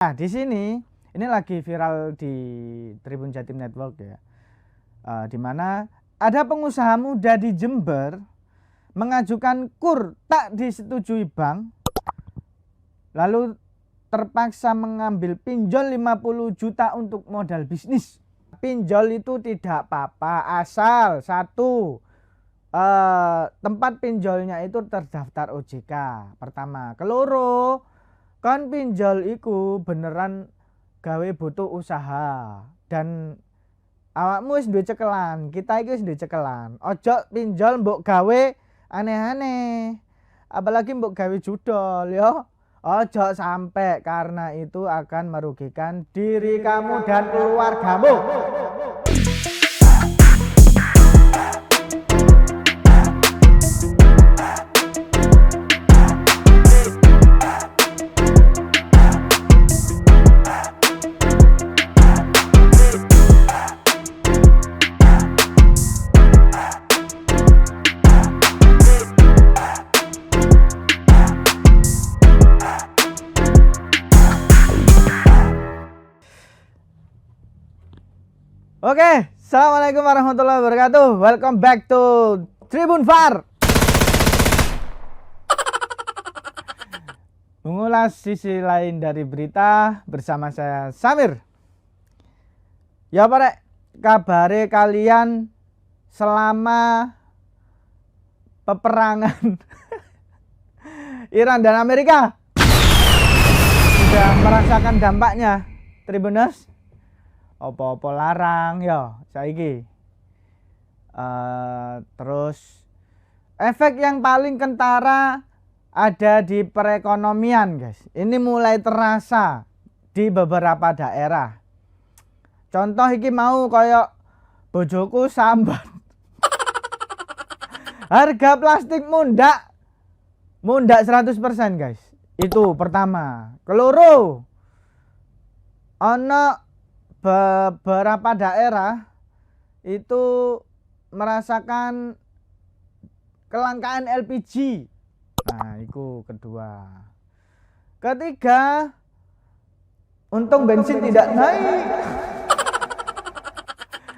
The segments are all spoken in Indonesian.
Nah, di sini ini lagi viral di Tribun Jatim Network ya. Di mana ada pengusaha muda di Jember mengajukan KUR tak disetujui bank, lalu terpaksa mengambil pinjol 50 juta untuk modal bisnis. Pinjol itu tidak apa-apa asal satu, tempat pinjolnya itu terdaftar OJK pertama. Keloro, kan pinjol iku beneran gawe butuh usaha dan awakmu wis duwe cekelan, kita iki wis duwe cekelan. Ojo pinjol mbok gawe aneh-aneh, apalagi mbok gawe judol yo. Ojo sampai, karena itu akan merugikan diri kamu dan keluargamu. Oke, assalamualaikum warahmatullahi wabarakatuh. Welcome back to Tribun VAR. Mengulas sisi lain dari berita bersama saya Samir. Ya Pak, kabare kalian selama peperangan Iran dan Amerika sudah merasakan dampaknya, Tribuners? Apa-apa larang ya saiki. Terus efek yang paling kentara ada di perekonomian, guys. Ini mulai terasa di beberapa daerah. Contoh iki mau koyok bojoku sambat. Harga plastik mundak 100%, guys. Itu pertama. Keloro, ono beberapa daerah itu merasakan kelangkaan LPG. Nah, itu kedua. Ketiga, untung bensin tidak naik.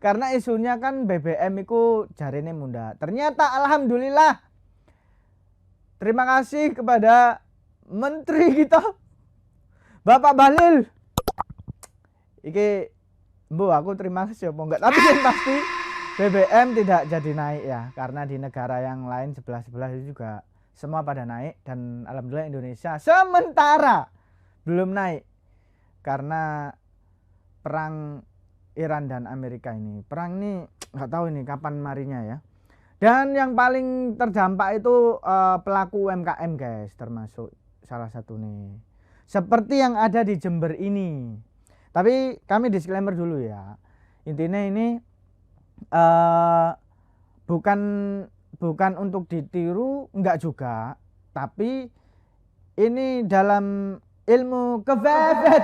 Karena isunya kan BBM itu jarine munda. Ternyata alhamdulillah, terima kasih kepada Menteri kita, Bapak Bahlil. Iki Bu, aku terima kasih apa enggak, tapi yang pasti BBM tidak jadi naik ya, karena di negara yang lain sebelah itu juga semua pada naik, dan alhamdulillah Indonesia sementara belum naik karena perang Iran dan Amerika ini. Perang ini nggak tahu ini kapan marinya ya. Dan yang paling terdampak itu pelaku UMKM, guys, termasuk salah satu nih. Seperti yang ada di Jember ini. Tapi kami disclaimer dulu ya. Intinya ini bukan untuk ditiru, enggak juga. Tapi ini dalam ilmu kefefet.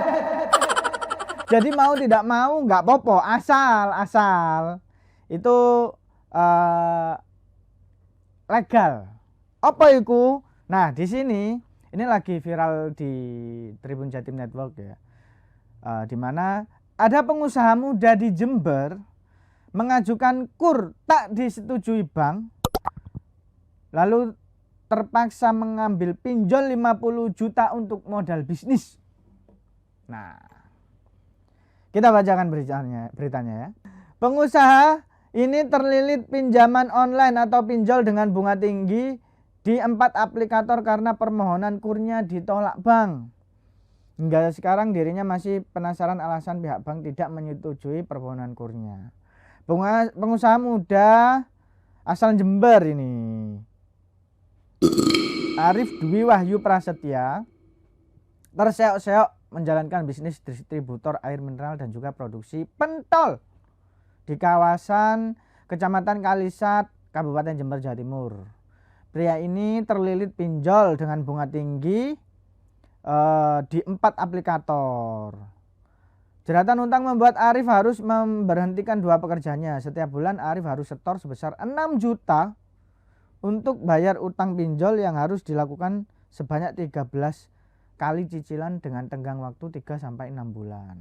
Jadi mau tidak mau enggak popo, asal itu legal. Apa itu? Nah, di sini ini lagi viral di Tribun Jatim Network ya. Di mana ada pengusaha muda di Jember mengajukan KUR tak disetujui bank, lalu terpaksa mengambil pinjol 50 juta untuk modal bisnis. Nah, kita bacakan beritanya ya. Pengusaha ini terlilit pinjaman online atau pinjol dengan bunga tinggi di 4 aplikator karena permohonan KUR-nya ditolak bank. Hingga sekarang dirinya masih penasaran alasan pihak bank tidak menyetujui permohonan KUR-nya. Pengusaha muda asal Jember ini, Arif Dwi Wahyu Prasetya, terseok-seok menjalankan bisnis distributor air mineral dan juga produksi pentol di kawasan Kecamatan Kalisat, Kabupaten Jember, Jawa Timur. Pria ini terlilit pinjol dengan bunga tinggi di 4 aplikator. Jeratan utang membuat Arif harus memberhentikan 2 pekerjaannya. Setiap bulan Arif harus setor sebesar 6 juta untuk bayar utang pinjol yang harus dilakukan sebanyak 13 kali cicilan dengan tenggang waktu 3-6 bulan.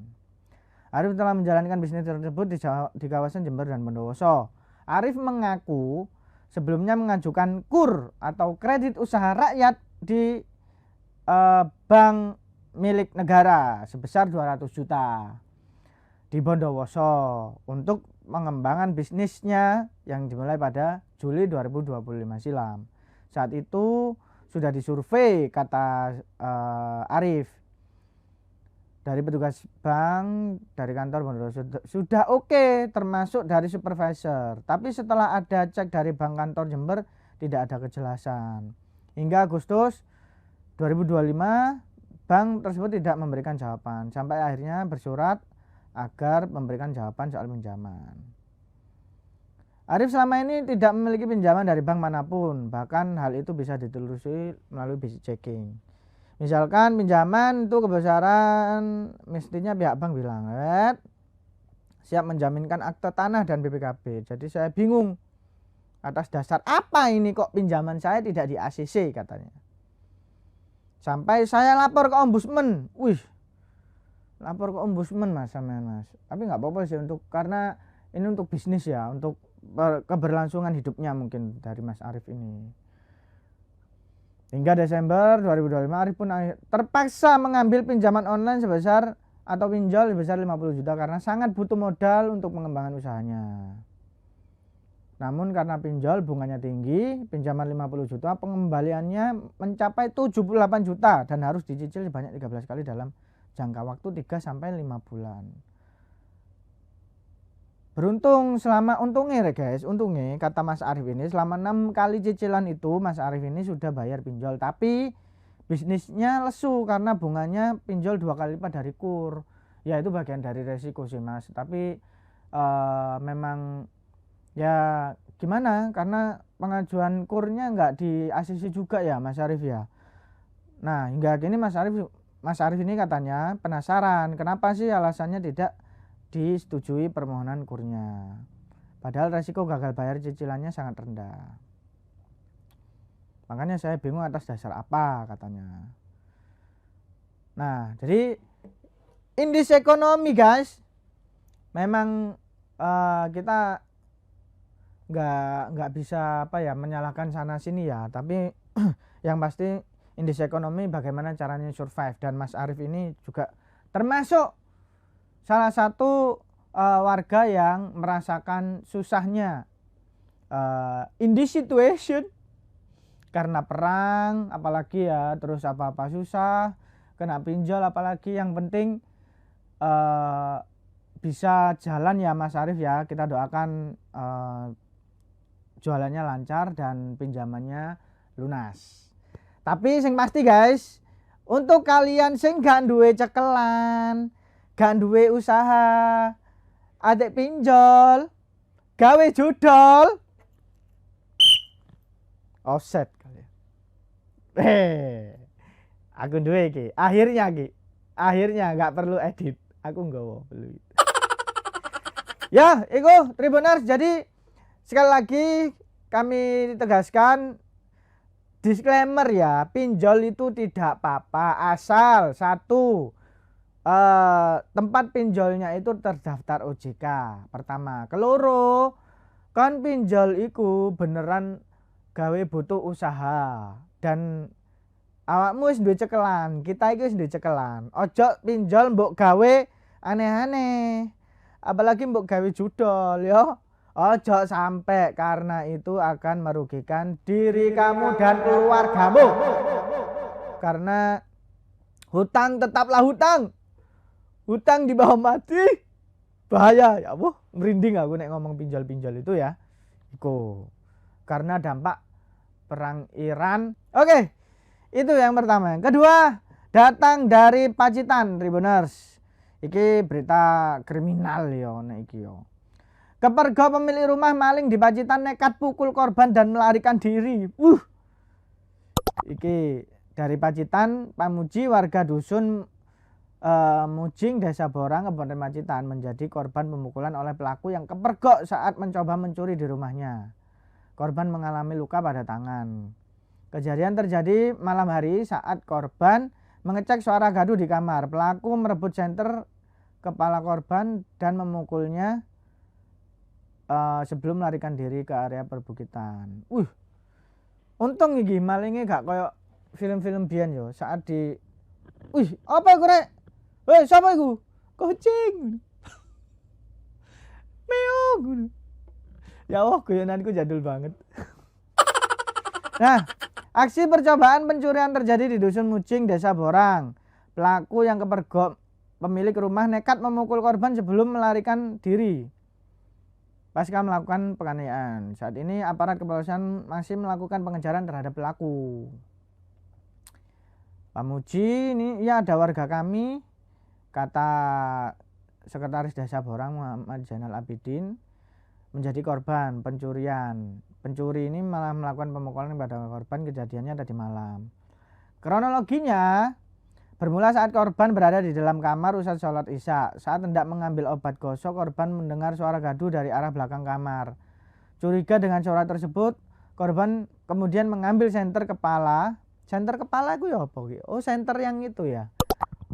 Arif telah menjalankan bisnis tersebut di kawasan Jember dan Bondowoso. Arif mengaku sebelumnya mengajukan KUR atau kredit usaha rakyat di bank milik negara sebesar 200 juta di Bondowoso untuk pengembangan bisnisnya yang dimulai pada Juli 2025 silam. Saat itu sudah disurvei, kata Arif, dari petugas bank dari kantor Bondowoso sudah oke, termasuk dari supervisor. Tapi setelah ada cek dari bank kantor Jember tidak ada kejelasan. Hingga Agustus 2025 bank tersebut tidak memberikan jawaban, sampai akhirnya bersurat agar memberikan jawaban soal pinjaman. Arif selama ini tidak memiliki pinjaman dari bank manapun, bahkan hal itu bisa ditelusuri melalui basic checking. Misalkan pinjaman itu kebesaran, mestinya pihak bank bilang siap menjaminkan akte tanah dan BPKB. Jadi saya bingung atas dasar apa ini kok pinjaman saya tidak di ACC, katanya. Sampai saya lapor ke ombudsman. Lapor ke ombudsman mas. Tapi nggak apa-apa sih, karena ini untuk bisnis ya, untuk keberlangsungan hidupnya mungkin dari Mas Arif ini. Hingga Desember 2025 Arif pun terpaksa mengambil pinjaman online sebesar atau pinjol sebesar 50 juta karena sangat butuh modal untuk mengembangkan usahanya. Namun karena pinjol bunganya tinggi, pinjaman 50 juta pengembaliannya mencapai 78 juta dan harus dicicil sebanyak 13 kali dalam jangka waktu 3-5 bulan. Untungnya kata Mas Arif ini, selama 6 kali cicilan itu Mas Arif ini sudah bayar pinjol, tapi bisnisnya lesu karena bunganya pinjol 2 kali lipat dari KUR. Ya itu bagian dari resiko sih mas, tapi memang ya gimana, karena pengajuan KUR-nya nggak di ACC juga ya Mas Arif ya. Nah hingga kini Mas Arif ini katanya penasaran kenapa sih alasannya tidak disetujui permohonan KUR-nya, padahal resiko gagal bayar cicilannya sangat rendah. Makanya saya bingung atas dasar apa, katanya. Nah jadi indeks ekonomi guys, memang kita nggak bisa menyalahkan sana sini ya, tapi yang pasti indeks ekonomi bagaimana caranya survive, dan Mas Arif ini juga termasuk salah satu warga yang merasakan susahnya in this situation karena perang, apalagi ya, terus apa-apa susah, kena pinjol, apalagi yang penting bisa jalan ya Mas Arif ya. Kita doakan jualannya lancar dan pinjamannya lunas. Tapi sing pasti guys, untuk kalian sing gak duwe cekelan, gak duwe usaha, adek pinjol, gawe judol, offset kalian. Aku duwe iki. Akhirnya gak perlu edit. Aku nggawa perlu. Ya, iku Tribuners, jadi sekali lagi kami tegaskan disclaimer ya, pinjol itu tidak apa-apa asal satu tempat pinjolnya itu terdaftar OJK pertama. Keloro, kan pinjol iku beneran gawe butuh usaha dan awakmu wis duwe cekelan, kita iki wis duwe cekelan. Ojo pinjol mbok gawe aneh-aneh, apalagi mbok gawe judol ya. Ojo sampai, karena itu akan merugikan diri kamu dan keluargamu. Karena hutang tetaplah hutang. Hutang di bawah mati bahaya ya. Merinding aku nek ngomong pinjol-pinjol itu ya. Iku karena dampak perang Iran. Oke, itu yang pertama. Yang kedua, datang dari Pacitan, Tribuners. Iki berita kriminal ya nek iki yo. Kepergok pemilik rumah maling di Pacitan nekat pukul korban dan melarikan diri. Iki dari Pacitan, Pamuji, warga dusun Mujing, Desa Borang, Kabupaten Pacitan menjadi korban pemukulan oleh pelaku yang kepergok saat mencoba mencuri di rumahnya. Korban mengalami luka pada tangan. Kejadian terjadi malam hari saat korban mengecek suara gaduh di kamar. Pelaku merebut senter kepala korban dan memukulnya sebelum melarikan diri ke area perbukitan. Untung iki malingnya gak koyo film-film biyen yo, saat di apa iku rek? Siapa iku? Kucing. Meong. Ya Allah, guyonanku jadul banget. Nah, aksi percobaan pencurian terjadi di Dusun Mucing, Desa Borang. Pelaku yang kepergok pemilik rumah nekat memukul korban sebelum melarikan diri pasca melakukan penganiayaan. Saat ini aparat kepolisian masih melakukan pengejaran terhadap pelaku. Pak Muji, ini ya ada warga kami, kata Sekretaris Desa Borang Muhammad Zainal Abidin, menjadi korban pencurian. Pencuri ini malah melakukan pemukulan pada korban, kejadiannya tadi malam. Kronologinya bermula saat korban berada di dalam kamar usai sholat isya. Saat hendak mengambil obat gosok, korban mendengar suara gaduh dari arah belakang kamar. Curiga dengan suara tersebut, korban kemudian mengambil senter kepala. Senter kepala itu ya apa? Oh, senter yang itu ya.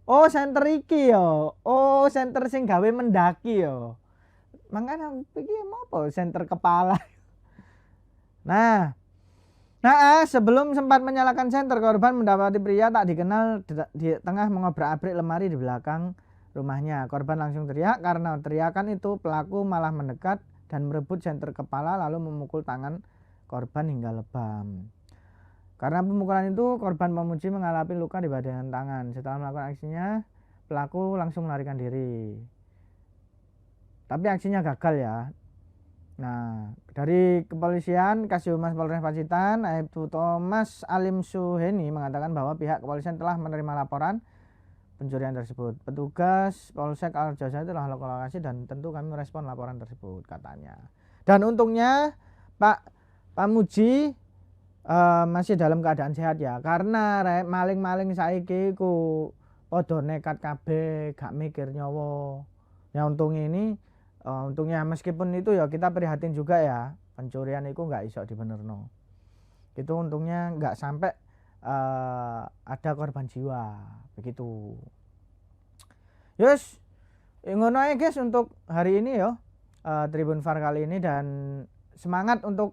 Oh, senter iki ya. Oh, senter sing gawe mendaki ya. Makanya iki apa senter kepala. Nah, sebelum sempat menyalakan senter, korban mendapati pria tak dikenal di tengah mengobrak-abrik lemari di belakang rumahnya. Korban langsung teriak. Karena teriakan itu, pelaku malah mendekat dan merebut senter kepala lalu memukul tangan korban hingga lebam. Karena pemukulan itu, korban Pemuji mengalami luka di bagian tangan. Setelah melakukan aksinya, pelaku langsung melarikan diri. Tapi aksinya gagal ya. Nah, dari kepolisian Kasih-Humas Polres Pacitan, Aibtu Thomas Alim Suheni mengatakan bahwa pihak kepolisian telah menerima laporan pencurian tersebut. Petugas Polsek Arjosari telah lokasi dan tentu kami merespon laporan tersebut, katanya. Dan untungnya Pak Muji masih dalam keadaan sehat ya, karena maling-maling saiki ku podo nekat kabeh, gak mikir nyawa. Ya untungnya meskipun itu ya kita prihatin juga ya, pencurian itu nggak iso dibenerno. Itu untungnya nggak sampai ada korban jiwa begitu. Yes, ngono ae guys untuk hari ini ya, Tribun Far kali ini, dan semangat untuk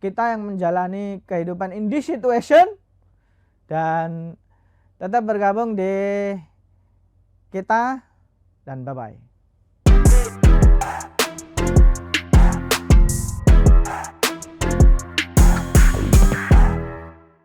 kita yang menjalani kehidupan in this situation dan tetap bergabung di kita, dan bye bye.